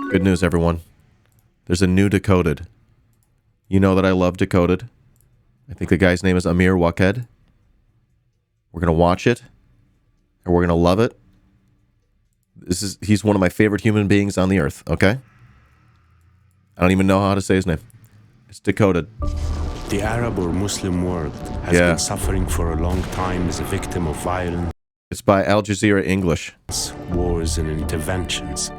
Good news, everyone. There's a new Decoded. You know that I love Decoded. I think the guy's name is Amir Waked. We're going to watch it, and we're going to love it. He's one of my favorite human beings on the earth, okay? I don't even know how to say his name. It's Decoded. The Arab or Muslim world has been suffering for a long time as a victim of violence. It's by Al Jazeera English. Wars and interventions.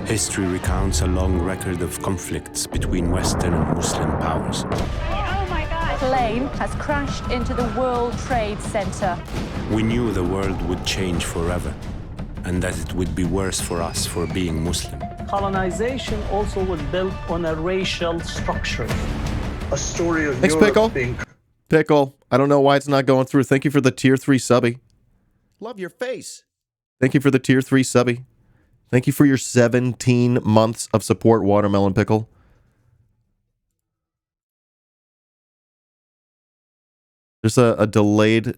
History recounts a long record of conflicts between Western and Muslim powers. Oh my God! Plane has crashed into the World Trade Center. We knew the world would change forever, and that it would be worse for us for being Muslim. Colonization also was built on a racial structure. A story of Thanks, Europe Pickle. being... Pickle, I don't know why it's not going through. Thank you for the tier 3 subby. Love your face. Thank you for the tier 3 subby. Thank you for your 17 months of support, Watermelon Pickle. There's a delayed...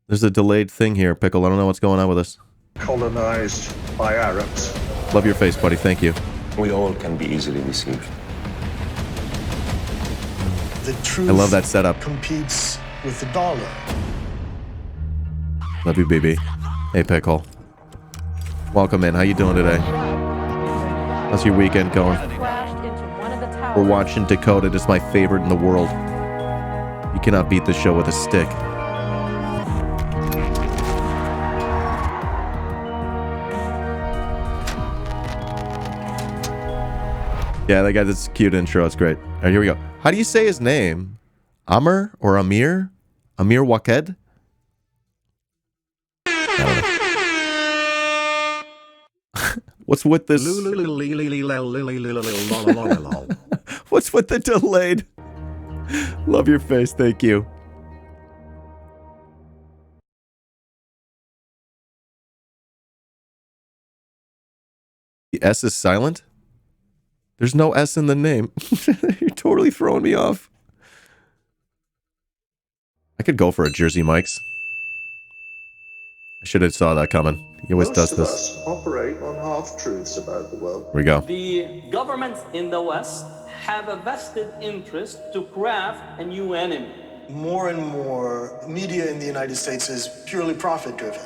There's a delayed thing here, Pickle. I don't know what's going on with this. colonized by Arabs. Love your face, buddy. Thank you. We all can be easily deceived. The truth I love that setup. competes with the dollar. Love you, BB. Hey, Pickle. Welcome in. How you doing today? How's your weekend going? We're watching Decoded. It's my favorite in the world. You cannot beat the show with a stick. Yeah, they got this cute intro. It's great. All right, here we go. How do you say his name? Amr or Amir? Amir Waked? What's with this? What's with the delayed? Love your face. Thank you. The S is silent? There's no S in the name. You're totally throwing me off. I could go for a Jersey Mike's. I should have saw that coming. He always does this. Most of us operate on half-truths about the world. Here we go. The governments in the West have a vested interest to craft a new enemy. More and more, media in the United States is purely profit-driven.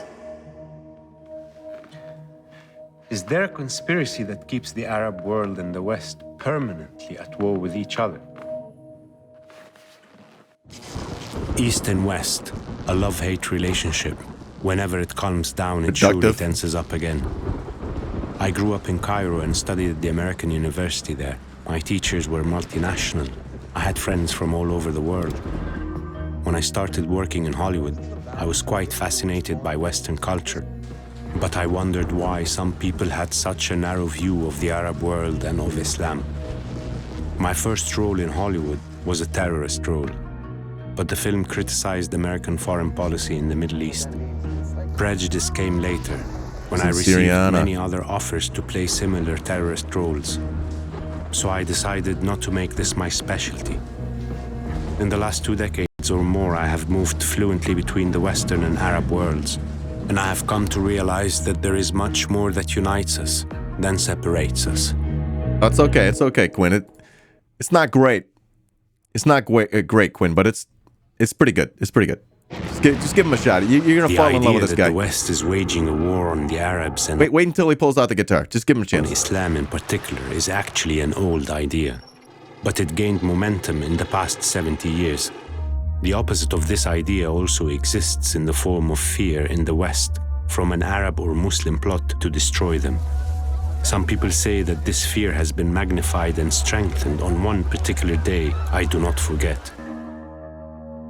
Is there a conspiracy that keeps the Arab world and the West permanently at war with each other? East and West, a love-hate relationship. Whenever it calms down, it surely tenses up again. I grew up in Cairo and studied at the American University there. My teachers were multinational. I had friends from all over the world. When I started working in Hollywood, I was quite fascinated by Western culture. But I wondered why some people had such a narrow view of the Arab world and of Islam. My first role in Hollywood was a terrorist role, but the film criticized American foreign policy in the Middle East. Prejudice came later, when I received many other offers to play similar terrorist roles. So I decided not to make this my specialty. In the last 2 decades or more, I have moved fluently between the Western and Arab worlds. And I have come to realize that there is much more that unites us than separates us. That's okay. It's okay, Quinn. It's not great. It's not great, Quinn, but it's pretty good. It's pretty good. Just give him a shot. You're going to fall in love with this guy. The West is waging a war on the Arabs and... Wait until he pulls out the guitar. Just give him a chance. On Islam in particular is actually an old idea. But it gained momentum in the past 70 years. The opposite of this idea also exists in the form of fear in the West from an Arab or Muslim plot to destroy them. Some people say that this fear has been magnified and strengthened on one particular day I do not forget.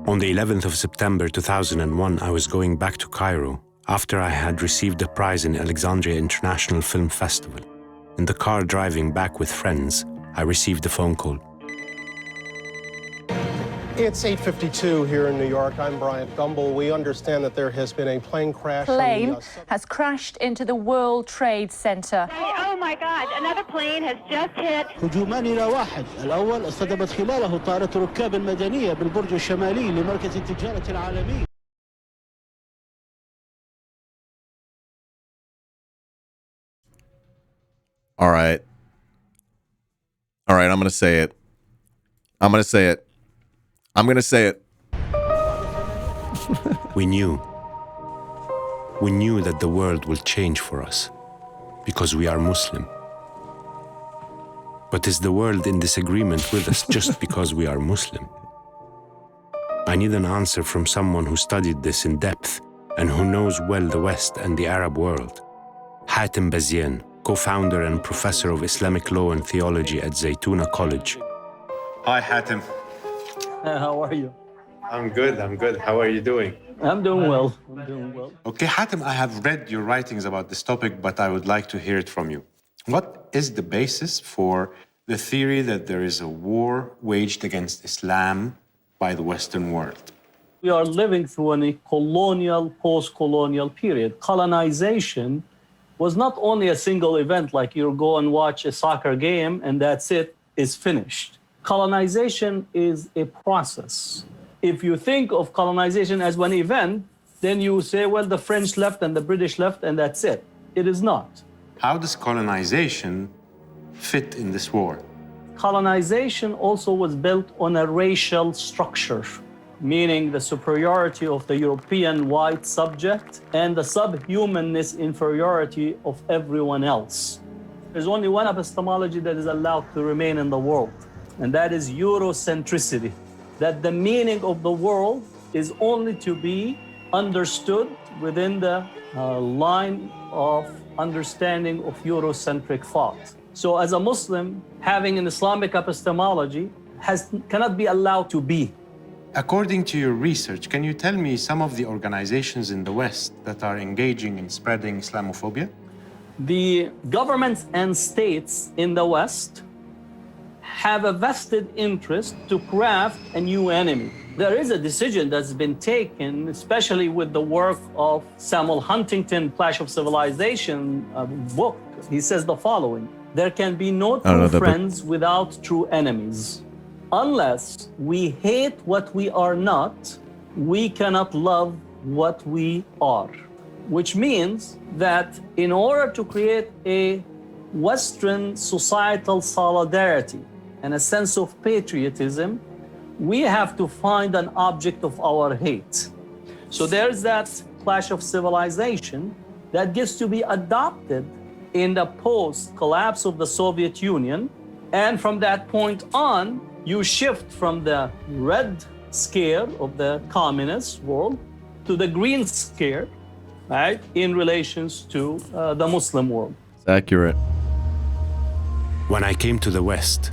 On the 11th of September 2001, I was going back to Cairo after I had received a prize in Alexandria International Film Festival. In the car driving back with friends, I received a phone call. It's 8:52 here in New York. I'm Bryant Gumbel. We understand that there has been a plane crash. Plane has crashed into the World Trade Center. Oh my God, another plane has just hit. هجومان إلى واحد. الأول اصطدمت خلاله طائرة ركاب المدنية بالبرج الشمالي لمركز التجارة العالمي. All right. All right, I'm going to say it. I'm going to say it. I'm going to say it. We knew. We knew that the world will change for us because we are Muslim. But is the world in disagreement with us just because we are Muslim? I need an answer from someone who studied this in depth and who knows well the West and the Arab world. Hatem Bazien, co-founder and professor of Islamic law and theology at Zaytuna College. Hi, Hatem. How are you? I'm good. How are you doing? I'm doing well. Okay, Hatem, I have read your writings about this topic, but I would like to hear it from you. What is the basis for the theory that there is a war waged against Islam by the Western world? We are living through a colonial, post-colonial period. Colonization was not only a single event, like you go and watch a soccer game and that's it, is finished. Colonization is a process. If you think of colonization as one event, then you say, well, the French left and the British left and that's it. It is not. How does colonization fit in this war? Colonization also was built on a racial structure, meaning the superiority of the European white subject and the subhumanness inferiority of everyone else. There's only one epistemology that is allowed to remain in the world, and that is Eurocentricity, that the meaning of the world is only to be understood within the line of understanding of Eurocentric thought. So as a Muslim, having an Islamic epistemology cannot be allowed to be. According to your research, can you tell me some of the organizations in the West that are engaging in spreading Islamophobia? The governments and states in the West have a vested interest to craft a new enemy. There is a decision that's been taken, especially with the work of Samuel Huntington, Clash of Civilization book. He says the following: there can be no true friends without true enemies. Unless we hate what we are not, we cannot love what we are. Which means that in order to create a Western societal solidarity and a sense of patriotism, we have to find an object of our hate. So there's that clash of civilization that gets to be adopted in the post-collapse of the Soviet Union. And from that point on, you shift from the red scare of the communist world to the green scare, right, in relations to the Muslim world. It's accurate. When I came to the West,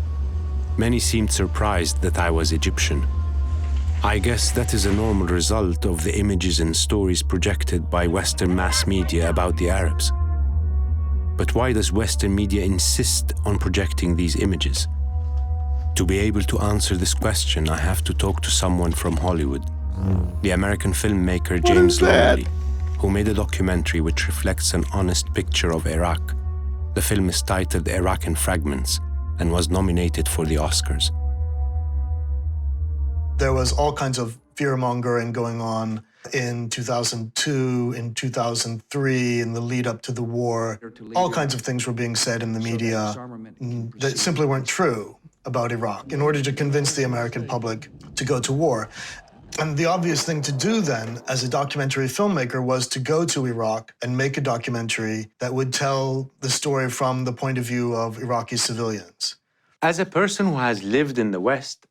many seemed surprised that I was Egyptian. I guess that is a normal result of the images and stories projected by Western mass media about the Arabs. But why does Western media insist on projecting these images? To be able to answer this question, I have to talk to someone from Hollywood, the American filmmaker James Lonely, who made a documentary which reflects an honest picture of Iraq. The film is titled Iraq in Fragments and was nominated for the Oscars. There was all kinds of fear-mongering going on in 2002, in 2003, in the lead up to the war. All kinds of things were being said in the media that simply weren't true about Iraq in order to convince the American public to go to war. And the obvious thing to do then, as a documentary filmmaker, was to go to Iraq and make a documentary that would tell the story from the point of view of Iraqi civilians. As a person who has lived in the West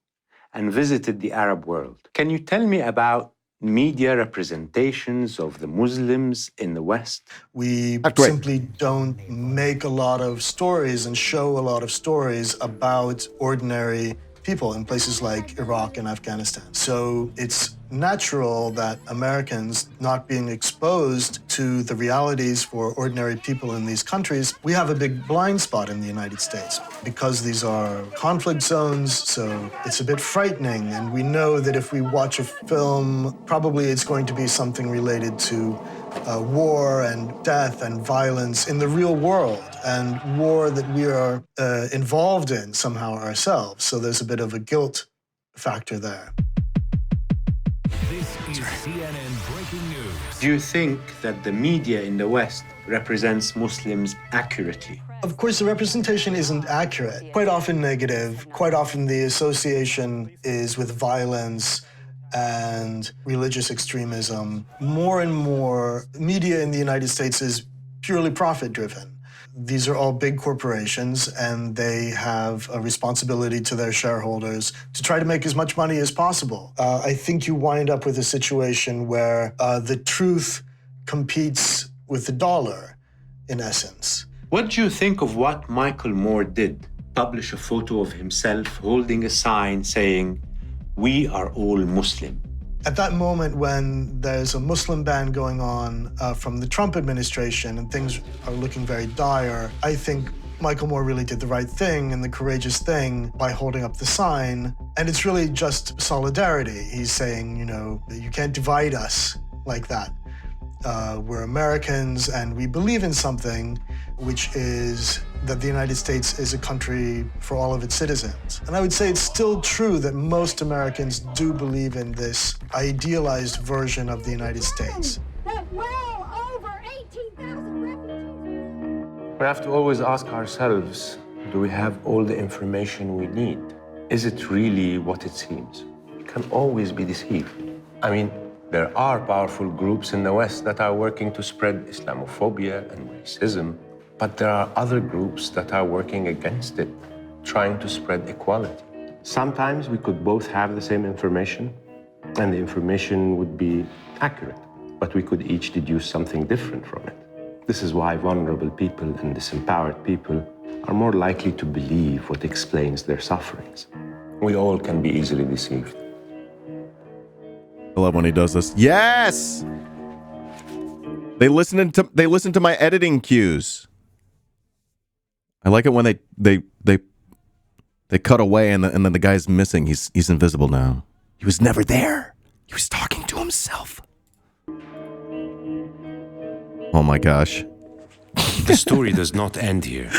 and visited the Arab world, can you tell me about media representations of the Muslims in the West? We simply don't make a lot of stories and show a lot of stories about ordinary people in places like Iraq and Afghanistan. So it's natural that Americans, not being exposed to the realities for ordinary people in these countries, we have a big blind spot in the United States because these are conflict zones, so it's a bit frightening. And we know that if we watch a film, probably it's going to be something related to war and death and violence in the real world, and war that we are involved in somehow ourselves. So there's a bit of a guilt factor there. This is CNN Breaking News. Do you think that the media in the West represents Muslims accurately? Of course, the representation isn't accurate. Quite often negative. Quite often the association is with violence and religious extremism. More and more, media in the United States is purely profit-driven. These are all big corporations, and they have a responsibility to their shareholders to try to make as much money as possible. I think you wind up with a situation where the truth competes with the dollar, in essence. What do you think of what Michael Moore did? Publish a photo of himself holding a sign saying, "We are all Muslim." At that moment when there's a Muslim ban going on from the Trump administration and things are looking very dire, I think Michael Moore really did the right thing and the courageous thing by holding up the sign. And it's really just solidarity. He's saying, you know, you can't divide us like that. We're Americans and we believe in something, which is that the United States is a country for all of its citizens. And I would say it's still true that most Americans do believe in this idealized version of the United States. We have to always ask ourselves, do we have all the information we need? Is it really what it seems? We can always be deceived. I mean, there are powerful groups in the West that are working to spread Islamophobia and racism, but there are other groups that are working against it, trying to spread equality. Sometimes we could both have the same information, and the information would be accurate, but we could each deduce something different from it. This is why vulnerable people and disempowered people are more likely to believe what explains their sufferings. We all can be easily deceived. I love when he does this. Yes! They listen to my editing cues. I like it when they cut away and then the guy's missing. He's invisible now. He was never there. He was talking to himself. Oh my gosh. The story does not end here.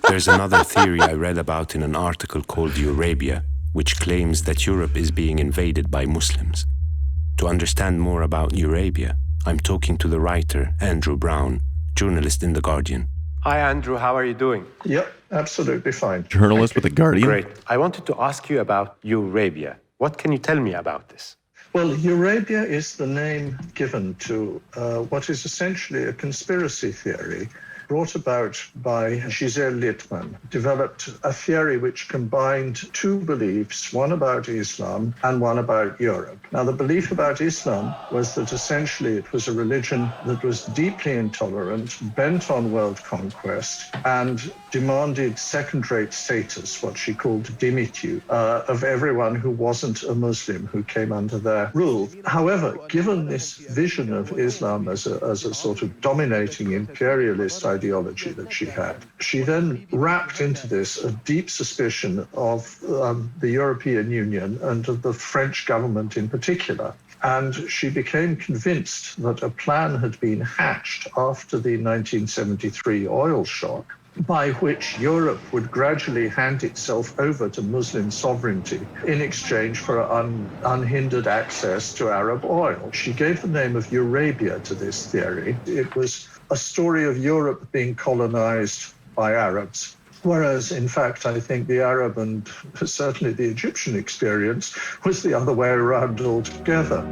There's another theory I read about in an article called Eurabia, which claims that Europe is being invaded by Muslims. To understand more about Eurabia, I'm talking to the writer, Andrew Brown, journalist in The Guardian. Hi, Andrew. How are you doing? Yep, absolutely fine. Journalist with The Guardian? Great. I wanted to ask you about Eurabia. What can you tell me about this? Well, Eurabia is the name given to what is essentially a conspiracy theory brought about by Gisèle Littmann, developed a theory which combined two beliefs, one about Islam and one about Europe. Now, the belief about Islam was that essentially it was a religion that was deeply intolerant, bent on world conquest, and demanded second-rate status, what she called dhimmitu, of everyone who wasn't a Muslim who came under their rule. However, given this vision of Islam as a sort of dominating imperialist ideology that she had, she then wrapped into this a deep suspicion of the European Union and of the French government in particular. And she became convinced that a plan had been hatched after the 1973 oil shock, by which Europe would gradually hand itself over to Muslim sovereignty in exchange for unhindered access to Arab oil. She gave the name of Eurabia to this theory. It was a story of Europe being colonized by Arabs, whereas, in fact, I think the Arab and certainly the Egyptian experience was the other way around altogether.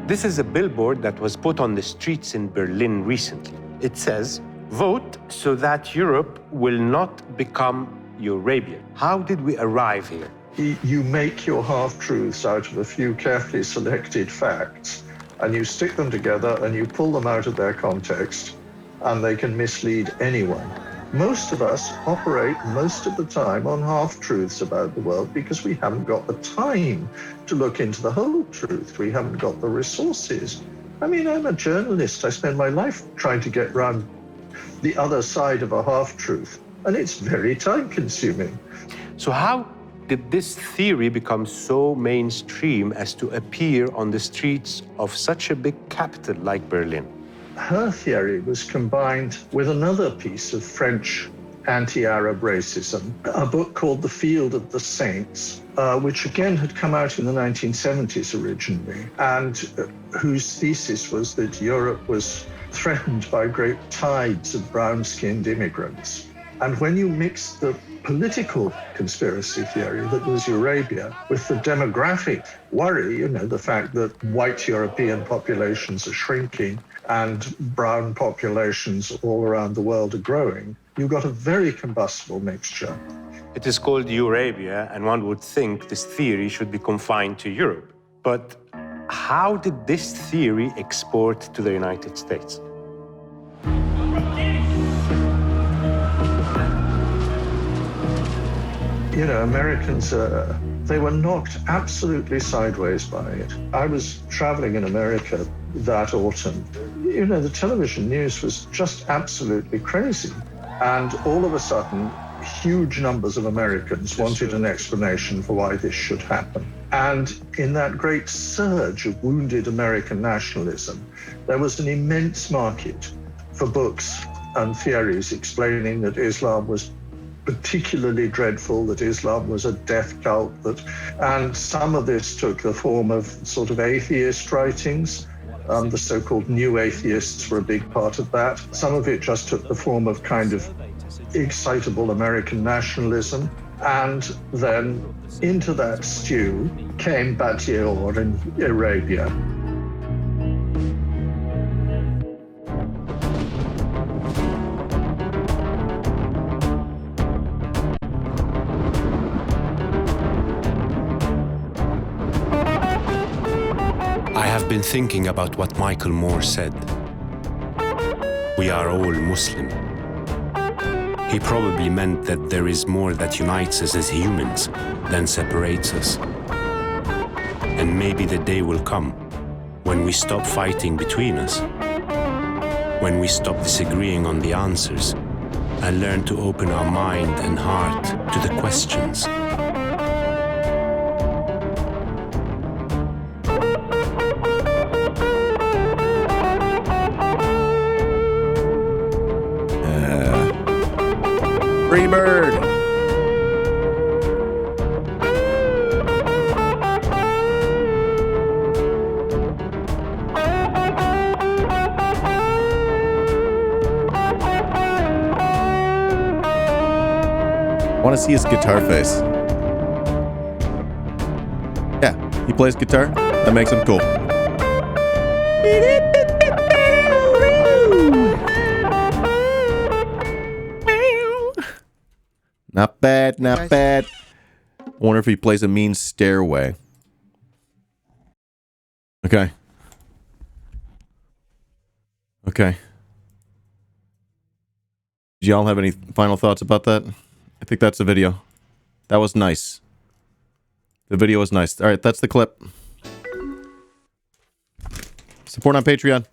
This is a billboard that was put on the streets in Berlin recently. It says, "Vote so that Europe will not become Eurabia." How did we arrive here? You make your half-truths out of a few carefully selected facts, and you stick them together and you pull them out of their context, and they can mislead anyone. Most of us operate most of the time on half-truths about the world because we haven't got the time to look into the whole truth. We haven't got the resources. I mean, I'm a journalist. I spend my life trying to get around the other side of a half-truth, and it's very time-consuming. So how did this theory become so mainstream as to appear on the streets of such a big capital like Berlin? Her theory was combined with another piece of French anti-Arab racism, a book called The Field of the Saints, which again had come out in the 1970s originally, and whose thesis was that Europe was threatened by great tides of brown-skinned immigrants. And when you mix the political conspiracy theory that was Eurabia with the demographic worry, the fact that white European populations are shrinking and brown populations all around the world are growing, you've got a very combustible mixture. It is called Eurabia, and one would think this theory should be confined to Europe. But how did this theory export to the United States? Americans, they were knocked absolutely sideways by it. I was traveling in America that autumn. The television news was just absolutely crazy. And all of a sudden, huge numbers of Americans wanted an explanation for why this should happen. And in that great surge of wounded American nationalism, there was an immense market for books and theories explaining that Islam was particularly dreadful, that Islam was a death cult, and some of this took the form of sort of atheist writings. The so-called new atheists were a big part of that. Some of it just took the form of kind of excitable American nationalism. And then into that stew came Batior and Arabia. I've been thinking about what Michael Moore said. We are all Muslim. He probably meant that there is more that unites us as humans than separates us. And maybe the day will come when we stop fighting between us, when we stop disagreeing on the answers and learn to open our mind and heart to the questions. Free bird. I want to see his guitar face. Yeah, he plays guitar. That makes him cool. Not bad, not bad. I wonder if he plays a mean stairway. Okay. Okay. Do y'all have any final thoughts about that? I think that's the video. That was nice. The video was nice. Alright, that's the clip. Support on Patreon.